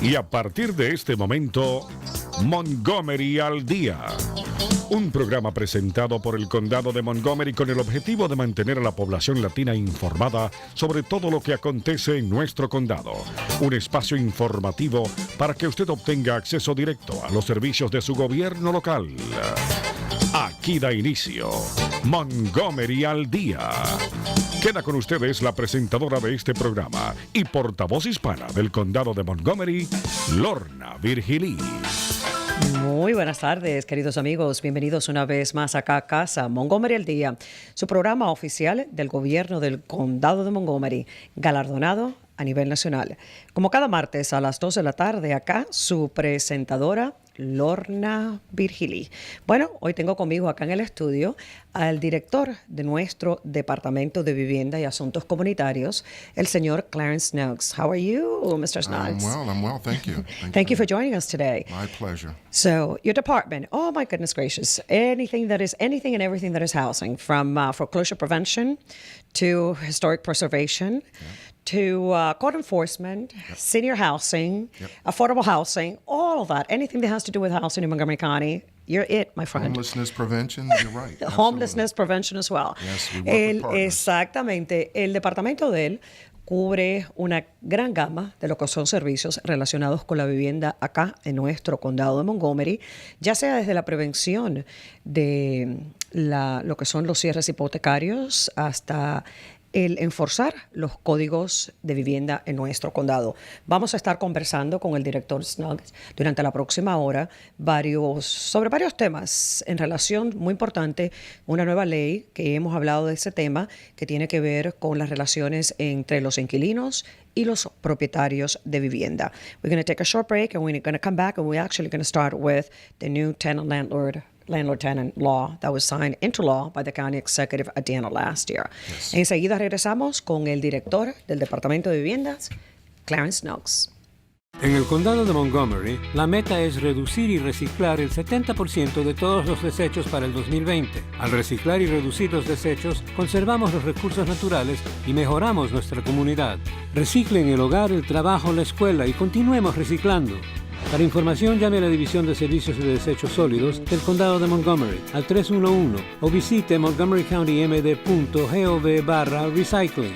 Y a partir de este momento, Montgomery al Día. Un programa presentado por el Condado de Montgomery con el objetivo de mantener a la población latina informada sobre todo lo que acontece en nuestro condado. Un espacio informativo para que usted obtenga acceso directo a los servicios de su gobierno local. Aquí da inicio Montgomery al Día. Queda con ustedes la presentadora de este programa y portavoz hispana del Condado de Montgomery, Lorna Virgilí. Muy buenas tardes, queridos amigos. Bienvenidos una vez más acá a casa, Montgomery al Día, su programa oficial del gobierno del Condado de Montgomery, galardonado a nivel nacional. Como cada martes a las 2 de la tarde, acá su presentadora, Lorna Virgilí. Bueno, hoy tengo conmigo acá en el estudio al director de nuestro Departamento de Vivienda y Asuntos Comunitarios, el señor Clarence Snuggs. How are you, Mr. Snuggs? I'm well, thank you. Thank you for joining us today. My pleasure. So, your department, oh my goodness gracious, anything and everything that is housing, from foreclosure prevention to historic preservation, to code enforcement, senior housing, affordable housing, all of that, anything that has to do with housing in Montgomery County, you're it, my friend. Homelessness prevention, you're right. Homelessness prevention as well. Yes, we work with partners. Exactamente. El departamento de él cubre una gran gama de lo que son servicios relacionados con la vivienda acá en nuestro condado de Montgomery, ya sea desde la prevención de lo que son los cierres hipotecarios hasta el enforzar los códigos de vivienda en nuestro condado. Vamos a estar conversando con el director Snuggs durante la próxima hora sobre varios temas en relación, muy importante, una nueva ley que hemos hablado de ese tema que tiene que ver con las relaciones entre los inquilinos y los propietarios de vivienda. We're going to take a short break and we're going to come back and we're actually going to start with the new landlord-tenant law that was signed into law by the county executive at the end of last year. Yes. Enseguida regresamos con el director del Departamento de Viviendas, Clarence Snuggs. En el condado de Montgomery, la meta es reducir y reciclar el 70% de todos los desechos para el 2020. Al reciclar y reducir los desechos, conservamos los recursos naturales y mejoramos nuestra comunidad. Recicle en el hogar, el trabajo, la escuela y continuemos reciclando. Para información, llame a la División de Servicios de Desechos Sólidos del Condado de Montgomery al 311 o visite montgomerycountymd.gov/recycling.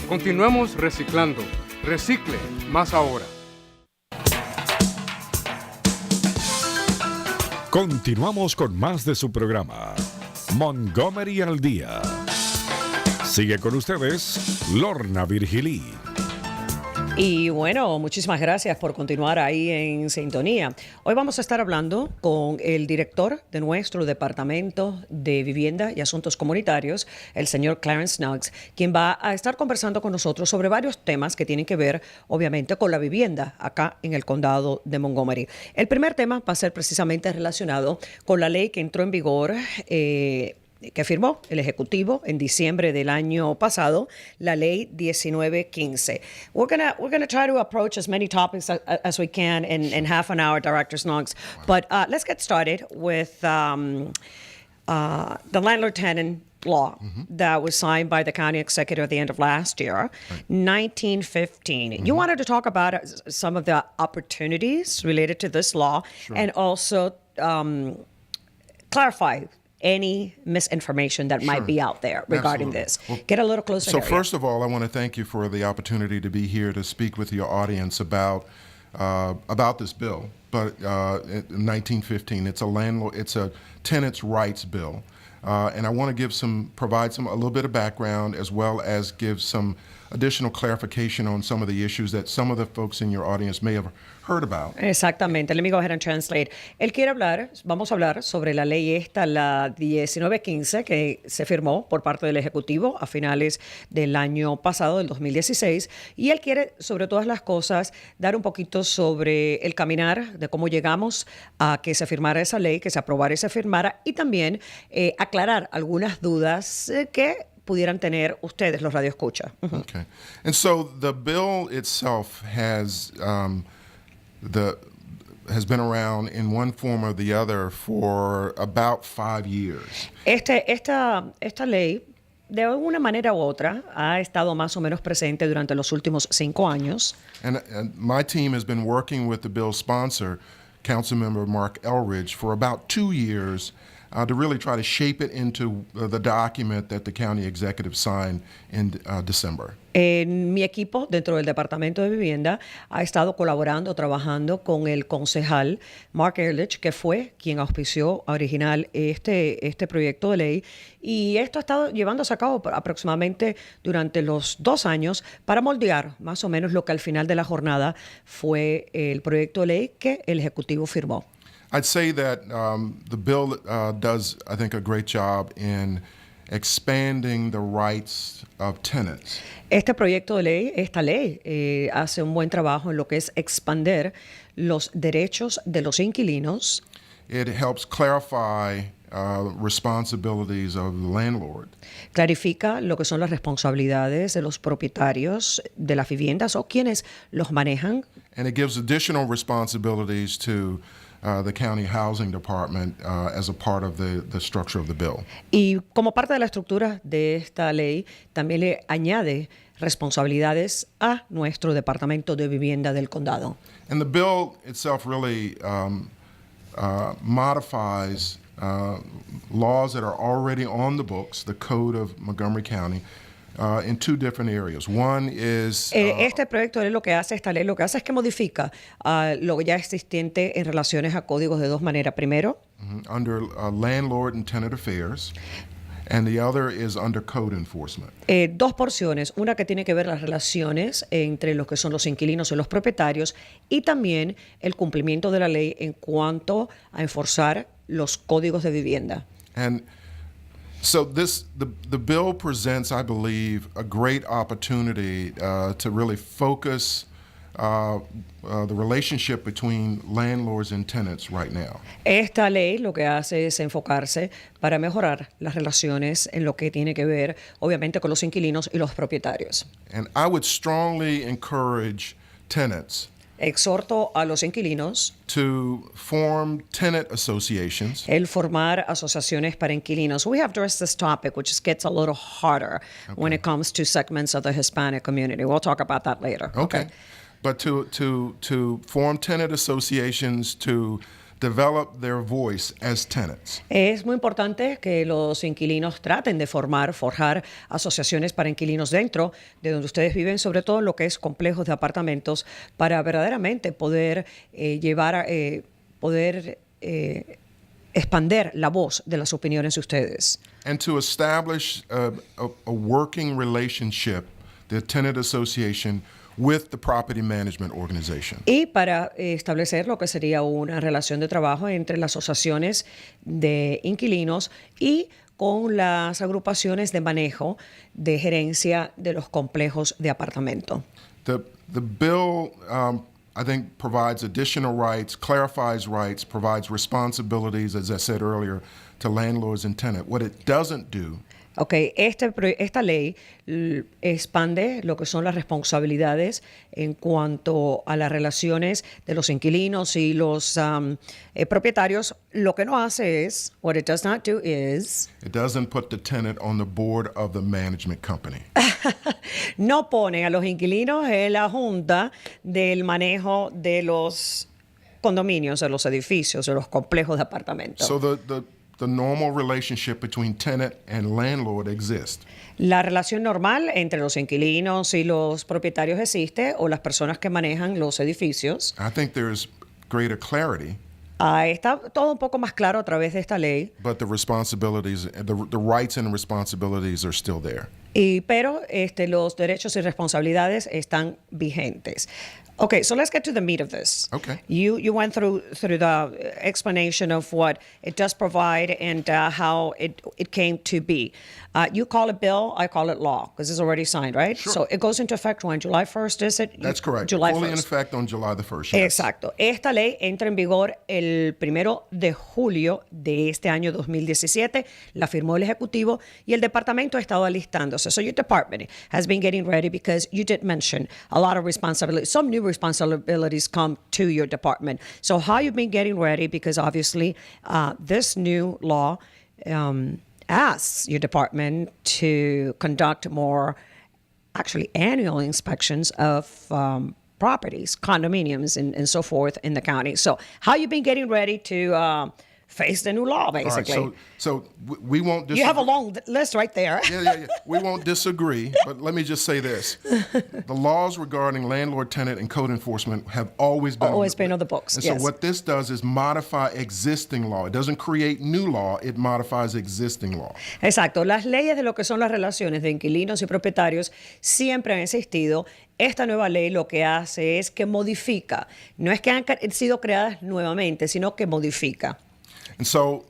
Continuemos reciclando. Recicle más ahora. Continuamos con más de su programa, Montgomery al Día. Sigue con ustedes, Lorna Virgilí. Y bueno, muchísimas gracias por continuar ahí en sintonía. Hoy vamos a estar hablando con el director de nuestro Departamento de Vivienda y Asuntos Comunitarios, el señor Clarence Snuggs, quien va a estar conversando con nosotros sobre varios temas que tienen que ver, obviamente, con la vivienda acá en el condado de Montgomery. El primer tema va a ser precisamente relacionado con la ley que entró en vigor que firmó el Ejecutivo en diciembre del año pasado, la Ley 1915. We're gonna try to approach as many topics as we can in half an hour, Director Snuggs. But let's get started with the landlord-tenant law that was signed by the county executive at the end of last year, 1915. You wanted to talk about some of the opportunities related to this law and also clarify any misinformation that might be out there regarding this. Well, get a little closer. So first of all, I want to thank you for the opportunity to be here to speak with your audience about this bill. But 1915, it's a tenants' rights bill, and I want to provide a little bit of background as well as give some additional clarification on some of the issues that some of the folks in your audience may have heard about. Exactamente. Let me go ahead and translate. Él quiere vamos a hablar sobre la ley la 1915, que se firmó por parte del Ejecutivo a finales del año pasado, del 2016, y él quiere, sobre todas las cosas, dar un poquito sobre el caminar de cómo llegamos a que se firmara esa ley, que se aprobara y se firmara, y también aclarar algunas dudas que pudieran tener ustedes, los radioescuchas. Okay. And so the bill itself has been around in one form or the other for about 5 years. Esta ley de alguna manera u otra ha estado más o menos presente durante los últimos 5 años. And my team has been working with the bill's sponsor, Councilmember Mark Elridge, for about 2 years to really try to shape it into the document that the county executive signed in December. Mi equipo dentro del Departamento de Vivienda ha estado colaborando, trabajando con el concejal Mark Ehrlich, que fue quien auspició original este proyecto de ley. Y esto ha estado llevándose a cabo aproximadamente durante los 2 años para moldear más o menos lo que al final de la jornada fue el proyecto de ley que el Ejecutivo firmó. I'd say that the bill does, I think, a great job in expanding the rights of tenants. Este proyecto de ley, esta ley, hace un buen trabajo en lo que es expander los derechos de los inquilinos. It helps clarify responsibilities of the landlord. Clarifica lo que son las responsabilidades de los propietarios de las viviendas o quienes los manejan. And it gives additional responsibilities to the county housing department as a part of the structure of the bill. Y como parte de la estructura de esta ley, también le añade responsabilidades a nuestro Departamento de Vivienda del Condado. And the bill itself really modifies laws that are already on the books, the Code of Montgomery County, in 2 different areas. One is Este proyecto de ley esta ley lo que hace es que modifica lo ya existente en relaciones a códigos de 2 maneras. Primero, under landlord and tenant affairs, and the other is under code enforcement. 2 porciones, una que tiene que ver las relaciones entre los que son los inquilinos y los propietarios y también el cumplimiento de la ley en cuanto a enforzar los códigos de vivienda. And so the bill presents, I believe, a great opportunity to really focus the relationship between landlords and tenants right now. Esta ley lo que hace es enfocarse para mejorar las relaciones en lo que tiene que ver, obviamente, con los inquilinos y los propietarios. And I would strongly encourage tenants Exhorto a los inquilinos to form tenant associations. el formar asociaciones para inquilinos. We have addressed this topic, which gets a little harder when it comes to segments of the Hispanic community. We'll talk about that later. Okay. But to form tenant associations to develop their voice as tenants. Es muy importante que los inquilinos traten de forjar asociaciones para inquilinos dentro de donde ustedes viven, sobre todo en lo que es complejos de apartamentos, para verdaderamente poder expander la voz de las opiniones de ustedes. And to establish a working relationship, the tenant association, with the property management organization. Y para establecer lo que sería una relación de trabajo entre las asociaciones de inquilinos y con las agrupaciones de manejo de gerencia de los complejos de apartamento. The bill, I think, provides additional rights, clarifies rights, provides responsibilities, as I said earlier, to landlords and tenants. What it doesn't do Esta ley expande lo que son las responsabilidades en cuanto a las relaciones de los inquilinos y los propietarios. Lo que no hace es, what it does not do is, it doesn't put the tenant on the board of the management company. No pone a los inquilinos en la junta del manejo de los condominios, de los edificios, de los complejos de apartamentos. So the normal relationship between tenant and landlord exists. La relación normal entre los inquilinos y los propietarios existe, o las personas que manejan los edificios. I think there's greater clarity. Está todo un poco más claro a través de esta ley. But the responsibilities, the rights and responsibilities are still there. Pero los derechos y responsabilidades están vigentes. Okay, so let's get to the meat of this. Okay. You went through the explanation of what it does provide and how it came to be. You call it bill, I call it law, because it's already signed, right? Sure. So it goes into effect when? July 1st, is it? That's correct. July Fully 1st. in effect on July the 1st. Yes. Exacto. Esta ley entra en vigor el 1 de julio de este año 2017. La firmó el Ejecutivo y el Departamento ha estado alistándose. So your department has been getting ready because you did mention a lot of responsibilities. Some new responsibilities come to your department. So how you've been getting ready, because obviously this new law asked your department to conduct more, actually annual inspections of properties, condominiums, and so forth in the county. So how you been getting ready to face the new law, basically? All right, so we won't disagree. You have a long list right there. Yeah. We won't disagree, but let me just say this. The laws regarding landlord, tenant, and code enforcement have always been on the books, And yes. so what this does is modify existing law. It doesn't create new law, it modifies existing law. Exacto. Las leyes de lo que son las relaciones de inquilinos y propietarios siempre han existido. Esta nueva ley lo que hace es que modifica. No es que han sido creadas nuevamente, sino que modifica. And so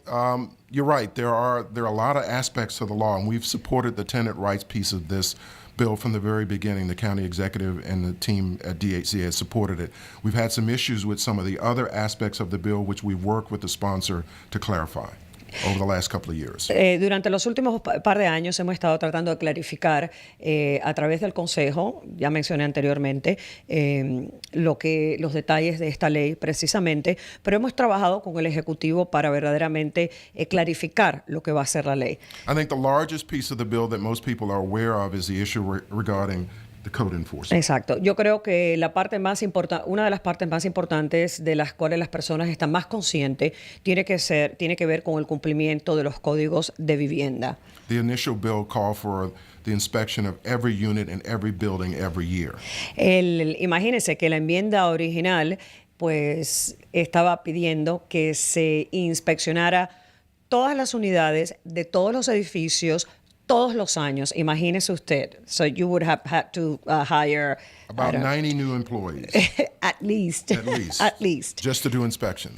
you're right. There are a lot of aspects to the law, and we've supported the tenant rights piece of this bill from the very beginning. The county executive and the team at DHC has supported it. We've had some issues with some of the other aspects of the bill, which we've worked with the sponsor to clarify over the last couple of years. Durante los últimos par de años hemos estado tratando de clarificar a través del Consejo, ya mencioné anteriormente, los detalles de esta ley precisamente, pero hemos trabajado con el Ejecutivo para verdaderamente clarificar lo que va a ser la ley. I think the largest piece of the bill that most people are aware of is the issue regarding the code enforcement. Exacto. Yo creo que una de las partes más importantes de las cuales las personas están más conscientes tiene que ver con el cumplimiento de los códigos de vivienda. The initial bill called for the inspection of every unit in every building every year. Imagínense que la enmienda original pues estaba pidiendo que se inspeccionara todas las unidades de todos los edificios todos los años. Imagínese usted. So you would have had to hire about 90 new employees. At least. At least. Just to do inspections.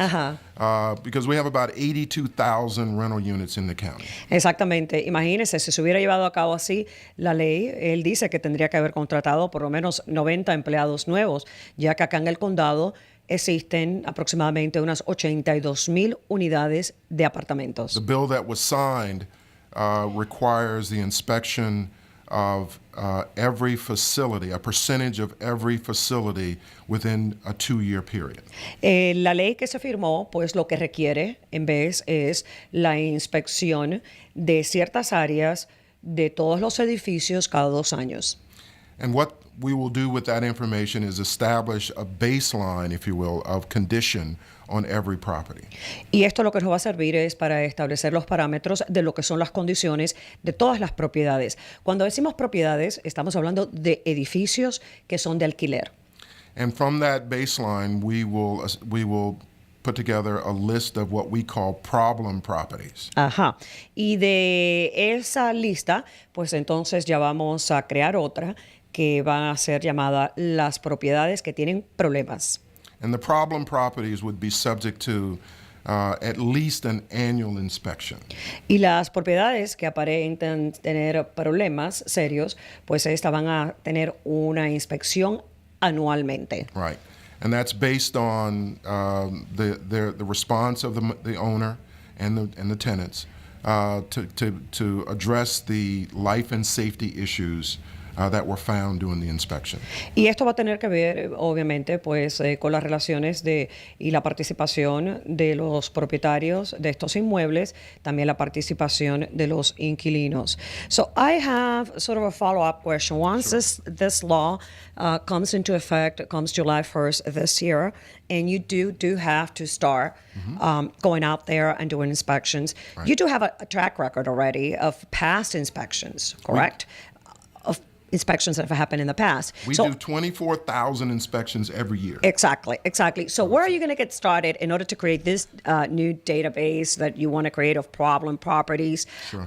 Because we have about 82,000 rental units in the county. Exactamente. Imagínese, si se hubiera llevado a cabo así la ley, él dice que tendría que haber contratado por lo menos 90 empleados nuevos, ya que acá en el condado existen aproximadamente unas 82,000 unidades de apartamentos. The bill that was signed requires the inspection of every facility, a percentage of every facility within a 2-year period. La ley que se firmó, pues lo que requiere en vez es la inspección de ciertas áreas de todos los edificios cada 2 años. And what we will do with that information is establish a baseline, if you will, of condition on every property. Y esto lo que nos va a servir es para establecer los parámetros de lo que son las condiciones de todas las propiedades. Cuando decimos propiedades, estamos hablando de edificios que son de alquiler. And from that baseline, we will put together a list of what we call problem properties. Ajá. Y de esa lista, pues entonces ya vamos a crear otra que va a ser llamada las propiedades que tienen problemas. And the problem properties would be subject to at least an annual inspection. Y las propiedades que aparentan tener problemas serios, pues estas van a tener una inspección anualmente. Right. And that's based on the response of the owner and the tenants to address the life and safety issues that were found during the inspection. Y esto va a tener que ver, obviamente, pues con las relaciones y la participación de los propietarios de estos inmuebles, también la participación de los inquilinos. So I have sort of a follow-up question. Once this law comes into effect, comes July 1st this year, and you do have to start going out there and doing inspections. Right. You do have a track record already of past inspections, correct? Of inspections that have happened in the past. We do 24,000 inspections every year. Exactly. So where are you going to get started in order to create this new database that you want to create of problem properties? Sure.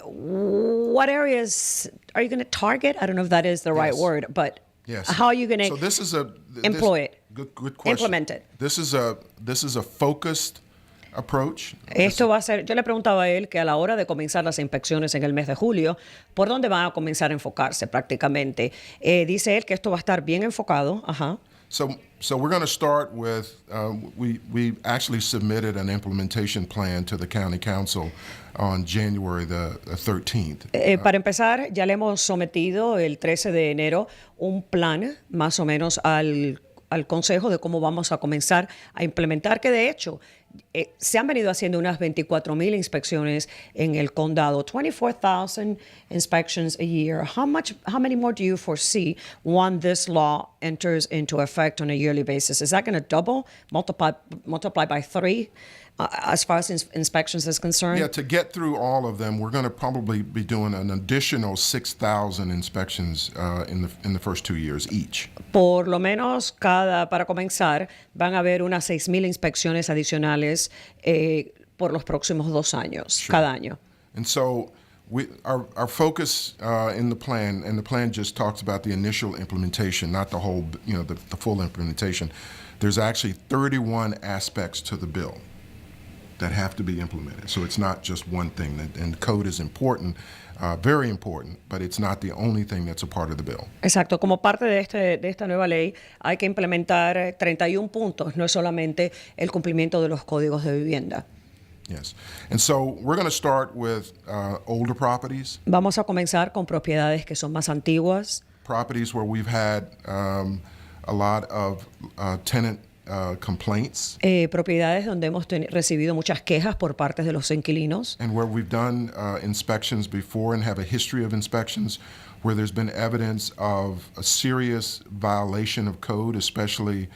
What areas are you going to target? I don't know if that is the right word, but yes. How are you going So this is to employ it? Good question. Implement it. This is a focused approach. Esto va a ser, yo le preguntaba a él que a la hora de comenzar las inspecciones en el mes de julio, ¿por dónde van a comenzar a enfocarse prácticamente? Dice él que esto va a estar bien enfocado. Ajá. So we're going to start with, we actually submitted an implementation plan to the county council on January the 13th. Para empezar, ya le hemos sometido el 13 de enero un plan más o menos al al consejo de cómo vamos a comenzar a implementar, que de hecho se han venido haciendo unas 24,000 inspecciones en el condado, 24,000 inspections a year. How many more do you foresee when this law enters into effect on a yearly basis? Is that going to double, multiply by 3? As far as inspections is concerned? Yeah, to get through all of them, we're going to probably be doing an additional 6,000 inspections in the first 2 years each. Por lo menos para comenzar, van a haber unas 6,000 inspecciones adicionales por los próximos 2 años, Sure. cada año. And so our focus in the plan, and the plan just talks about the initial implementation, not the whole, the full implementation. There's actually 31 aspects to the bill that have to be implemented. So it's not just one thing. And code is important, very important, but it's not the only thing that's a part of the bill. Exacto, como parte de esta nueva ley hay que implementar 31 puntos, no es solamente el cumplimiento de los códigos de vivienda. Yes. And so we're going to start with older properties. Vamos a comenzar con propiedades que son más antiguas, Properties where we've had a lot of tenant complaints, propiedades donde hemos recibido muchas quejas por parte de los inquilinos and where we've done inspections before and have a history of inspections where there's been evidence of a serious violation of code, especially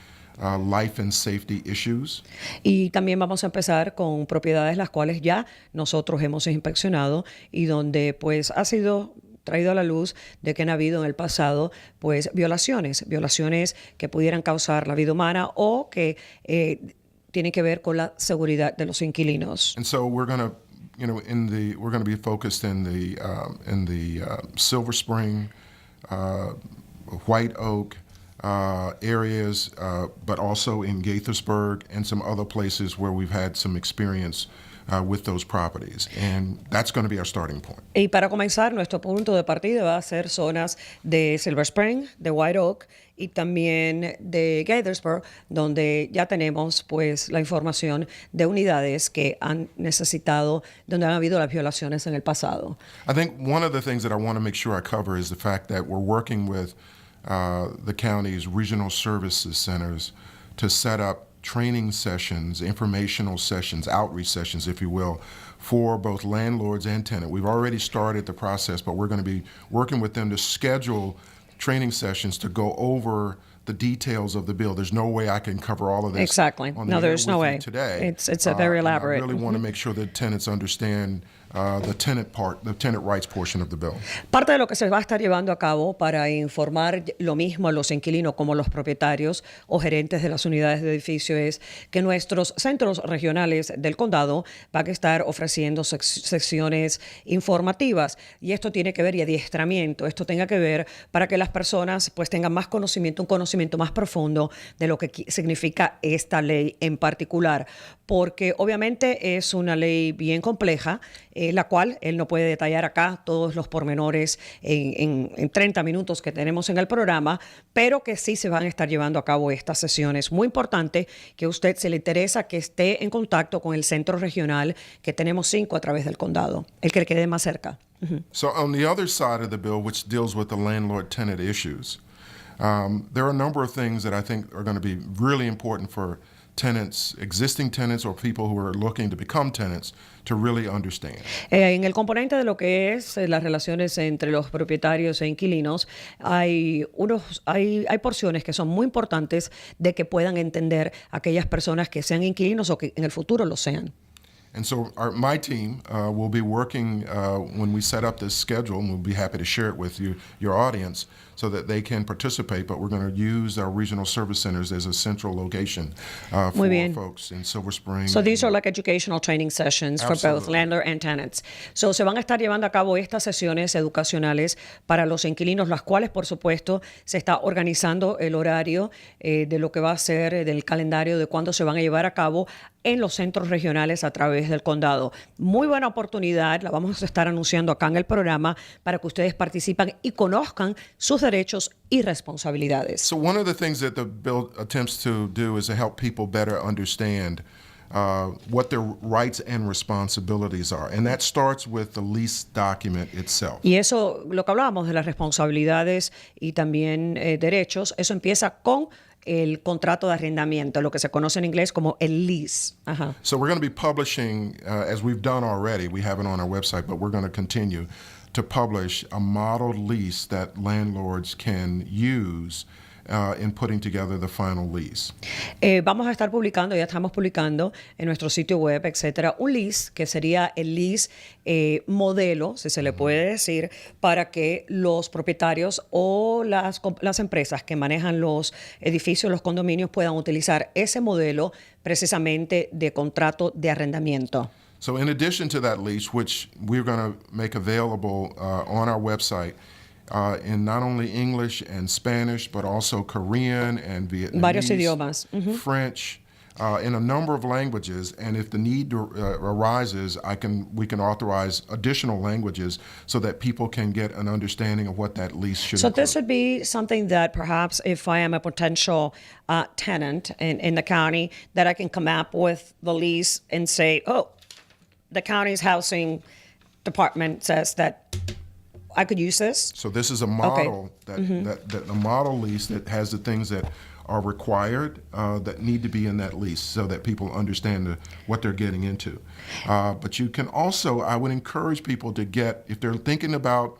life and safety issues. y también vamos a empezar con propiedades las cuales ya nosotros hemos inspeccionado y donde pues ha sido traído a la luz de que han habido en el pasado pues violaciones que pudieran causar la vida humana o que tienen que ver con la seguridad de los inquilinos. And so we're going to, we're going to be focused in the Silver Spring, White Oak areas, but also in Gaithersburg and some other places where we've had some experience with those properties. And that's going to be our starting point. Y para comenzar, nuestro punto de partida va a ser zonas de Silver Spring, de White Oak y también de Gaithersburg, donde ya tenemos pues la información de unidades que han necesitado, donde han habido las violaciones en el pasado. I think one of the things that I want to make sure I cover is the fact that we're working with the county's regional services centers to set up training sessions, informational sessions, outreach sessions, if you will, for both landlords and tenants. We've already started the process, but we're going to be working with them to schedule training sessions to go over the details of the bill. There's no way I can cover all of this. Exactly. On No, the air there's no with you way. today. It's a very elaborate. I really want to make sure that tenants understand the tenant rights portion of the bill. Parte de lo que se va a estar llevando a cabo para informar lo mismo a los inquilinos como a los propietarios o gerentes de las unidades de edificio es que nuestros centros regionales del condado van a estar ofreciendo secciones informativas y esto tiene que ver y adiestramiento. Esto tenga que ver para que las personas pues tengan más conocimiento, un conocimiento más profundo de lo que significa esta ley en particular, porque obviamente es una ley bien compleja, la cual él no puede detallar acá todos los pormenores en 30 minutos que tenemos en el programa, pero que sí se van a estar llevando a cabo estas sesiones. Muy importante que a usted se le interesa que esté en contacto con el centro regional, que tenemos 5 a través del condado, el que le quede más cerca. So on the other side of the bill, which deals with the landlord-tenant issues, there are a number of things that I think are going to be really important for tenants, existing tenants or people who are looking to become tenants, to really understand. En el componente de lo que es las relaciones entre los propietarios e inquilinos, hay porciones que son muy importantes de que puedan entender aquellas personas que sean inquilinos o que en el futuro lo sean. And so my team will be working when we set up this schedule, and we'll be happy to share it with you, your audience, so that they can participate. But we're going to use our regional service centers as a central location for folks in Silver Spring. So these are like educational training sessions for both landlord and tenants. So se van a estar llevando a cabo estas sesiones educacionales para los inquilinos, las cuales, por supuesto, se está organizando el horario de lo que va a ser del calendario de cuándo se van a llevar a cabo en los centros regionales a través del condado. Muy buena oportunidad, la vamos a estar anunciando acá en el programa para que ustedes participen y conozcan sus derechos y responsabilidades. So one of the things that the bill attempts to do is to help people better understand what their rights and responsibilities are. And that starts with the lease document itself. Y eso, lo que hablábamos de las responsabilidades y también derechos, eso empieza con el contrato de arrendamiento, lo que se conoce en inglés como el lease. Ajá. So we're going to be publishing, as we've done already, we have it on our website, but we're going to continue to publish a model lease that landlords can use in putting together the final lease. Vamos a estar publicando, ya estamos publicando en nuestro sitio web, etcétera, un lease que sería el lease modelo, si se le puede decir, para que los propietarios o las empresas que manejan los edificios, los condominios, puedan utilizar ese modelo precisamente de contrato de arrendamiento. So in addition to that lease, which we're going to make available on our website, in not only English and Spanish, but also Korean and Vietnamese, Varios idiomas. French, in a number of languages. And if the need arises, we can authorize additional languages so that people can get an understanding of what that lease should So include. this would be something that perhaps if I am a potential tenant in the county, that I can come up with the lease and say, oh, the county's housing department says that I could use this. So this is a model that a model lease that has the things that are required that need to be in that lease so that people understand what they're getting into. But you can also, I would encourage people to get, if they're thinking about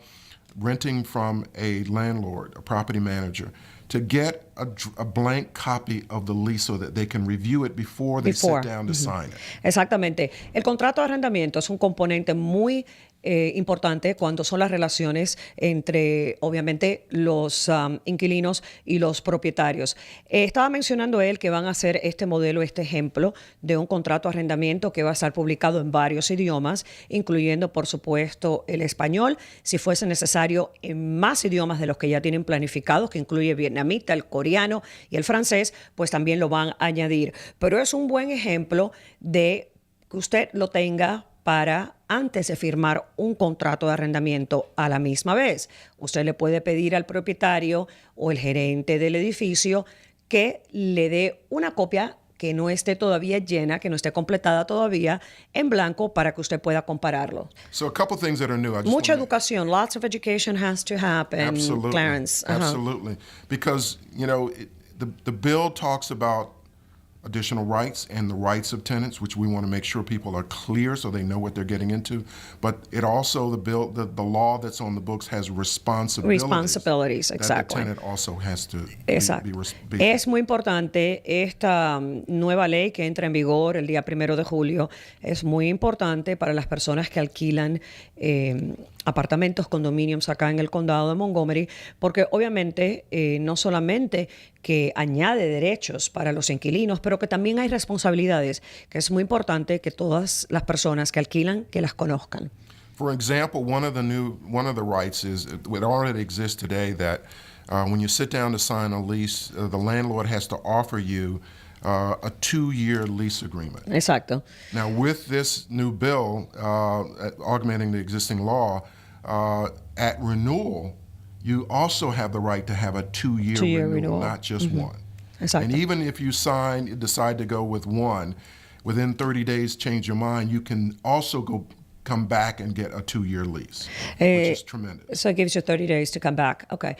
renting from a landlord, a property manager, to get a blank copy of the lease so that they can review it before they sit down to sign it. Exactamente. El contrato de arrendamiento es un componente muy importante cuando son las relaciones entre, obviamente, los inquilinos y los propietarios. Estaba mencionando él que van a hacer este modelo, este ejemplo de un contrato de arrendamiento que va a estar publicado en varios idiomas, incluyendo, por supuesto, el español, si fuese necesario, en más idiomas de los que ya tienen planificados, que incluye vietnamita, el coreano y el francés, pues también lo van a añadir. Pero es un buen ejemplo de que usted lo tenga para antes de firmar un contrato de arrendamiento a la misma vez. Usted le puede pedir al propietario o el gerente del edificio que le dé una copia que no esté todavía llena, que no esté completada todavía, en blanco para que usted pueda compararlo. So a couple things that are new. Mucha educación, lots of education has to happen, Absolutely. Clarence. Absolutely. Because, you know, the bill talks about additional rights and the rights of tenants, which we want to make sure people are clear so they know what they're getting into. But it also, the law that's on the books has responsibilities. Exactly. That the tenant also has to Exacto. be Es muy importante esta nueva ley que entra en vigor el día 1 de julio. Es muy importante para las personas que alquilan apartamentos, condominios acá en el condado de Montgomery, porque obviamente no solamente que añade derechos para los inquilinos, pero que también hay responsabilidades, que es muy importante que todas las personas que alquilan, que las conozcan. For example, one of the rights is, it already exists today, that when you sit down to sign a lease, the landlord has to offer you a 2-year lease agreement. Exacto. Now, with this new bill, augmenting the existing law, at renewal, you also have the right to have a 2-year renewal, not just one. Exacto. And even if you decide to go with one, within 30 days change your mind, you can also come back and get a 2-year lease, which is tremendous. So it gives you 30 days to come back. Okay.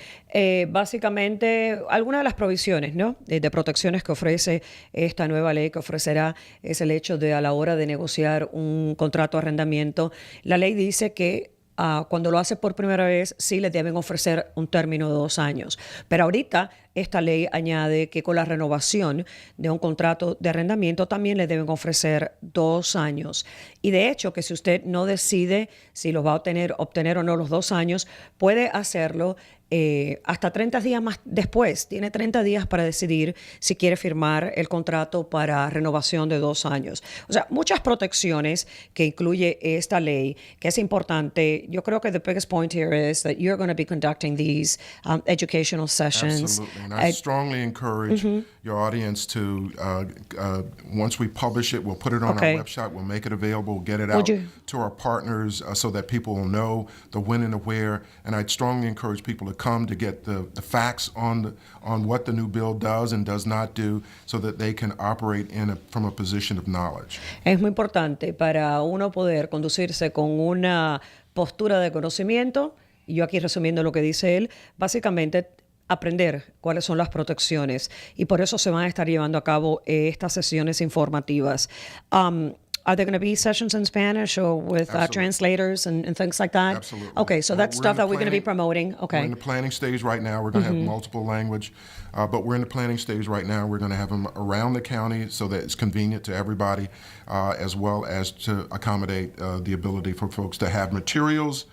Básicamente, algunas de las provisiones, ¿no? de protecciones que ofrece esta nueva ley que ofrecerá es el hecho de, a la hora de negociar un contrato de arrendamiento, la ley dice que cuando lo hace por primera vez, sí le deben ofrecer un término de 2 años. Pero ahorita esta ley añade que con la renovación de un contrato de arrendamiento también le deben ofrecer 2 años. Y de hecho, que si usted no decide si los va a obtener o no los 2 años, puede hacerlo hasta 30 días más después. Tiene 30 días para decidir si quiere firmar el contrato para renovación de 2 años. O sea, muchas protecciones que incluye esta ley, que es importante. Yo creo que the biggest point here is that you're going to be conducting these educational sessions. Absolutely. And I strongly encourage your audience to, once we publish it, we'll put it on our website, we'll make it available, we'll get it out to our partners so that people will know the when and the where. And I'd strongly encourage people to come to get the facts on what the new bill does and does not do so that they can operate from a position of knowledge. Es muy importante para uno poder conducirse con una postura de conocimiento. Y yo aquí resumiendo lo que dice él, básicamente aprender cuáles son las protecciones y por eso se van a estar llevando a cabo estas sesiones informativas. Are there going to be sessions in Spanish or with translators and things like that? Absolutely. Okay, so that's stuff that we're going to be promoting. Okay. We're in the planning stage right now. We're going to have multiple language, but we're in the planning stage right now. We're going to have them around the county so that it's convenient to everybody, as well as to accommodate the ability for folks to have materials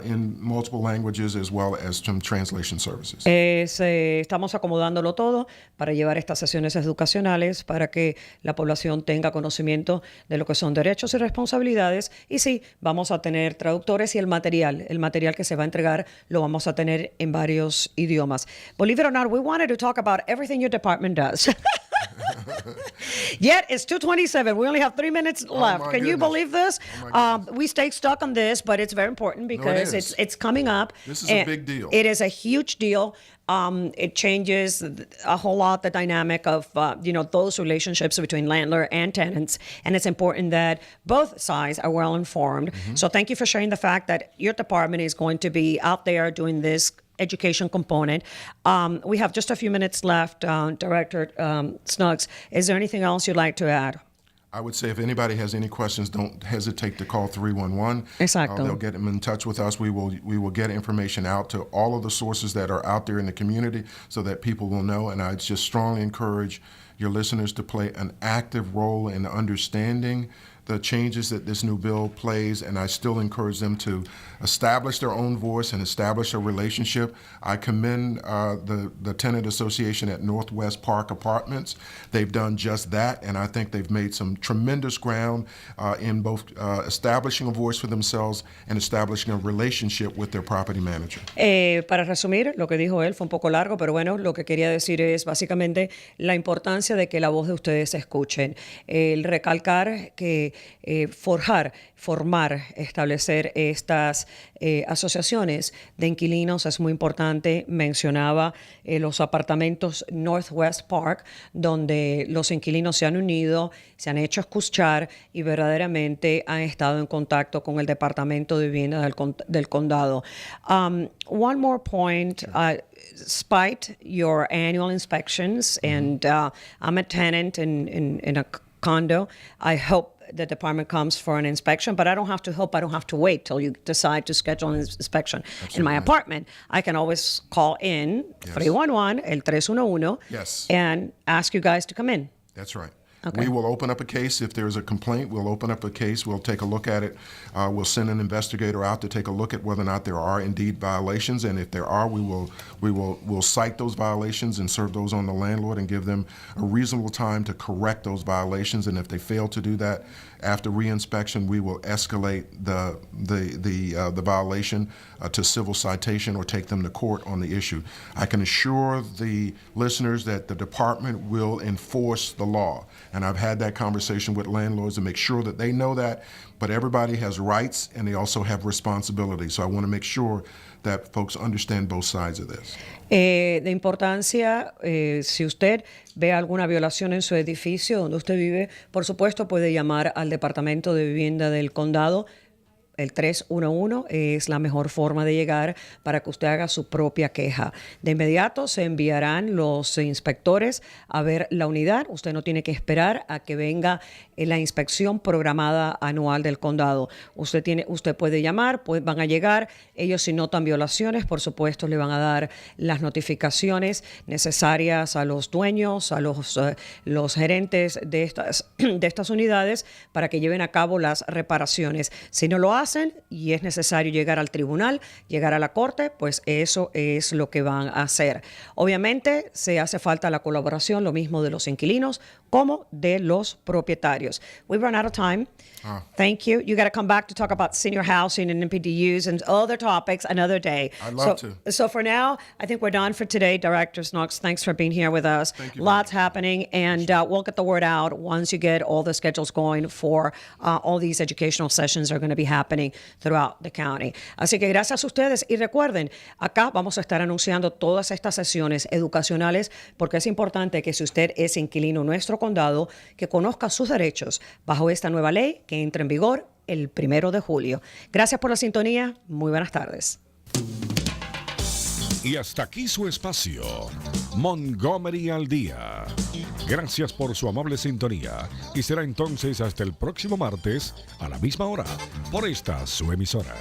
in multiple languages as well as some translation services. Estamos acomodándolo todo para llevar estas sesiones educacionales para que la población tenga conocimiento de lo que son derechos y responsabilidades. Y sí, vamos a tener traductores y el material que se va a entregar lo vamos a tener en varios idiomas. Believe it or not, we wanted to talk about everything your department does. Yet it's 2:27. We only have 3 minutes left. Can you believe this? We stay stuck on this, but it's very important because it's coming up. This is a big deal. It is a huge deal. It changes a whole lot the dynamic of those relationships between landlord and tenants, and it's important that both sides are well informed. So thank you for sharing the fact that your department is going to be out there doing this education component. We have just a few minutes left, Director Snuggs. Is there anything else you'd like to add? I would say if anybody has any questions, don't hesitate to call 311. Exacto. They'll get them in touch with us. We will get information out to all of the sources that are out there in the community so that people will know. And I just strongly encourage your listeners to play an active role in understanding the changes that this new bill plays, and I still encourage them to establish their own voice and establish a relationship. I commend the Tenant Association at Northwest Park Apartments. They've done just that, and I think they've made some tremendous ground in both establishing a voice for themselves and establishing a relationship with their property manager. Para resumir, lo que dijo él fue un poco largo, pero bueno, lo que quería decir es básicamente la importancia de que la voz de ustedes se escuchen. El recalcar que formar, establecer estas asociaciones de inquilinos es muy importante. Mencionaba los apartamentos Northwest Park, donde los inquilinos se han unido, se han hecho escuchar y verdaderamente han estado en contacto con el Departamento de Vivienda del Condado. One more point. Despite your annual inspections, and I'm a tenant in a condo, I hope the department comes for an inspection, but I don't have to wait till you decide to schedule an inspection. Absolutely. In my apartment, I can always call in 311, el 311, and ask you guys to come in. That's right. Okay. We will open up a case. If there's a complaint, we'll open up a case. We'll take a look at it. We'll send an investigator out to take a look at whether or not there are indeed violations. And if there are, we'll cite those violations and serve those on the landlord and give them a reasonable time to correct those violations. And if they fail to do that, after reinspection, we will escalate the violation to civil citation or take them to court on the issue. I can assure the listeners that the department will enforce the law. And I've had that conversation with landlords to make sure that they know that, but everybody has rights and they also have responsibilities. So I want to make sure that folks understand both sides of this. De importancia, si usted ve alguna violación en su edificio donde usted vive, por supuesto puede llamar al Departamento de Vivienda del Condado. El 311 es la mejor forma de llegar para que usted haga su propia queja. De inmediato se enviarán los inspectores a ver la unidad. Usted no tiene que esperar a que venga la inspección programada anual del condado. Usted puede llamar, van a llegar. Ellos, si notan violaciones, por supuesto, le van a dar las notificaciones necesarias a los dueños, a los gerentes de estas unidades para que lleven a cabo las reparaciones. Si no lo hacen y es necesario llegar al tribunal, llegar a la corte, pues eso es lo que van a hacer. Obviamente se hace falta la colaboración, lo mismo de los inquilinos como de los propietarios. We've run out of time. Thank you. You got to come back to talk about senior housing and MPDUs and other topics another day. I'd love to. So for now, I think we're done for today. Director Snuggs, thanks for being here with us. Thank you. Lots happening, and we'll get the word out once you get all the schedules going for all these educational sessions that are going to be happening throughout the county. Así que gracias a ustedes y recuerden, acá vamos a estar anunciando todas estas sesiones educacionales porque es importante que si usted es inquilino en nuestro condado, que conozca sus derechos bajo esta nueva ley que entra en vigor el 1 de julio. Gracias por la sintonía. Muy buenas tardes. Y hasta aquí su espacio, Montgomery al Día. Gracias por su amable sintonía y será entonces hasta el próximo martes a la misma hora por esta su emisora.